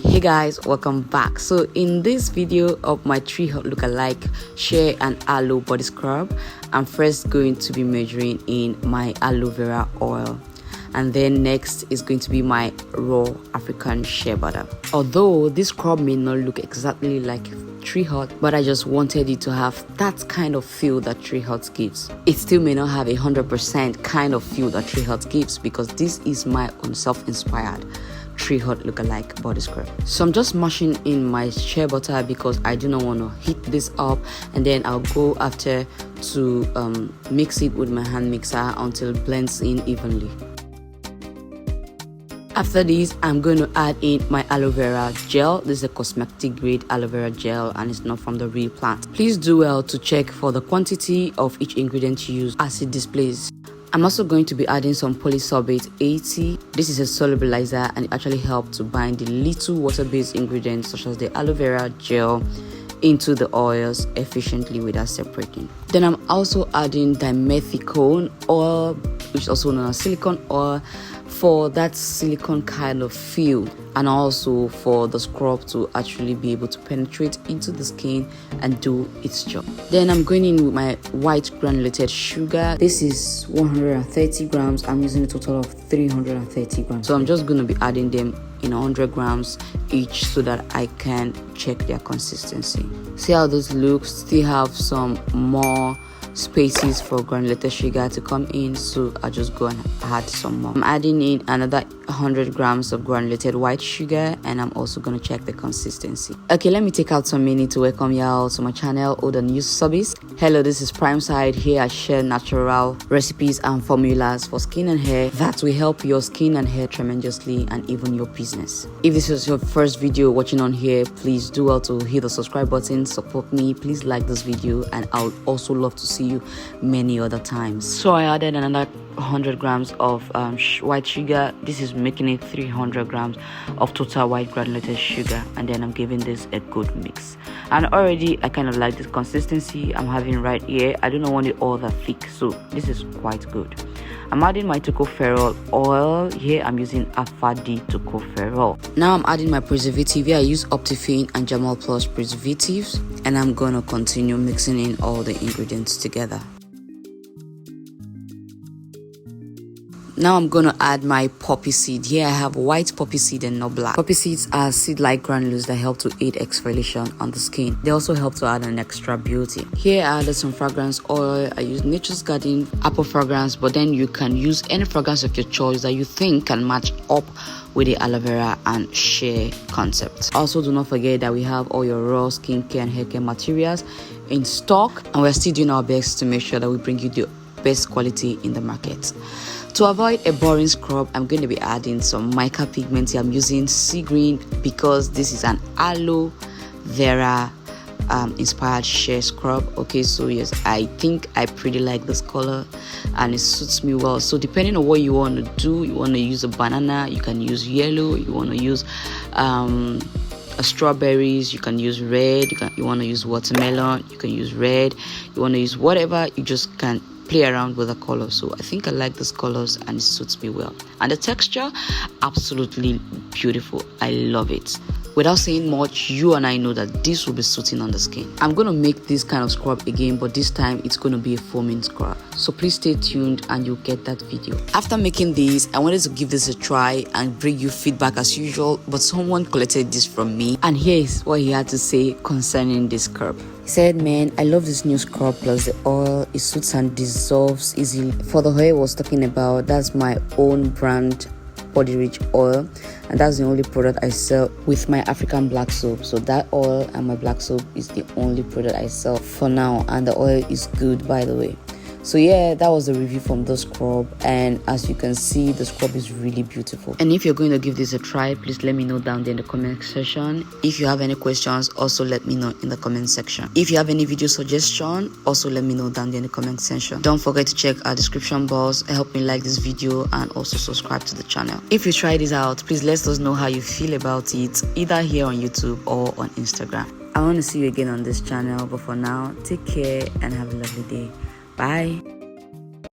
Hey guys, welcome back. So in this video of my tree hot lookalike shea and aloe body scrub, I'm first going to be measuring in my aloe vera oil, and then next is going to be my raw African shea butter. Although this scrub may not look exactly like tree hot, but I just wanted it to have that kind of feel that tree hot gives. It still may not have 100% kind of feel that tree hot gives, because this is my own self-inspired tree hot lookalike body scrub. So I'm just mashing in my shea butter because I do not want to heat this up, and then I'll go after to mix it with my hand mixer until it blends in evenly. After this, I'm going to add in my aloe vera gel. This is a cosmetic grade aloe vera gel and it's not from the real plant. Please do well to check for the quantity of each ingredient you use as it displays. I'm also going to be adding some polysorbate 80. This is a solubilizer and it actually helps to bind the little water-based ingredients such as the aloe vera gel into the oils efficiently without separating. Then I'm also adding dimethicone oil, which is also known as silicone oil, for that silicone kind of feel, and also for the scrub to actually be able to penetrate into the skin and do its job. Then I'm going in with my white granulated sugar. This is 130 grams. I'm using a total of 330 grams. So I'm just going to be adding them in 100 grams each so that I can check their consistency. See how this looks? Still have some more spaces for granulated sugar to come in, so I'll just go and add some more. I'm adding in another 100 grams of granulated white sugar, and I'm also going to check the consistency. Okay, let me take out some minute to welcome y'all to my channel or the new subbies. Hello, this is Prime Side. Here I share natural recipes and formulas for skin and hair that will help your skin and hair tremendously, and even your business. If this is your first video watching on here, please do well to hit the subscribe button, support me, please like this video, and I would also love to see you many other times. So I added another 100 grams of white sugar. This is making it 300 grams of total white granulated sugar, and then I'm giving this a good mix. And already I kind of like this consistency I'm having right here. I don't want it all that thick, so this is quite good. I'm adding my tocopherol oil. Here I'm using Afadi tocopherol. Now I'm adding my preservative. Here I use Optifine and Jamal Plus preservatives, and I'm going to continue mixing in all the ingredients together. Now I'm going to add my poppy seed. Here I have white poppy seed and not black. Poppy seeds are seed-like granules that help to aid exfoliation on the skin. They also help to add an extra beauty. Here I added some fragrance oil. I use Nature's Garden apple fragrance, but then you can use any fragrance of your choice that you think can match up with the aloe vera and shea concept. Also, do not forget that we have all your raw skincare and hair care materials in stock, and we're still doing our best to make sure that we bring you the best quality in the market. To avoid a boring scrub, I'm going to be adding some mica pigment. Here I'm using sea green because this is an aloe vera inspired shea scrub. Okay, so yes, I think I pretty like this color and it suits me well. So depending on what you want to do, you want to use a banana, you can use yellow, you want to use strawberries, you can use red, you want to use watermelon, you can use red, you want to use whatever, you just can play around with the color. So I think I like these colors and it suits me well, and the texture absolutely beautiful. I love it. Without saying much, you and I know that this will be suiting on the skin. I'm going to make this kind of scrub again, but this time it's going to be a foaming scrub. So please stay tuned and you'll get that video. After making this, I wanted to give this a try and bring you feedback as usual, but someone collected this from me, and here is what he had to say concerning this scrub. He said, "Man, I love this new scrub plus the oil. It suits and dissolves easily." For the hair I was talking about, that's my own brand body rich oil, and that's the only product I sell with my African black soap. So that oil and my black soap is the only product I sell for now, and the oil is good, by the way. So yeah, that was the review from the scrub, and as you can see, the scrub is really beautiful. And if you're going to give this a try, please let me know down there in the comment section. If you have any questions, also let me know in the comment section. If you have any video suggestion, also let me know down there in the comment section. Don't forget to check our description box, help me like this video, and also subscribe to the channel. If you try this out, please let us know how you feel about it, either here on YouTube or on Instagram. I want to see you again on this channel, but for now, take care and have a lovely day. Bye.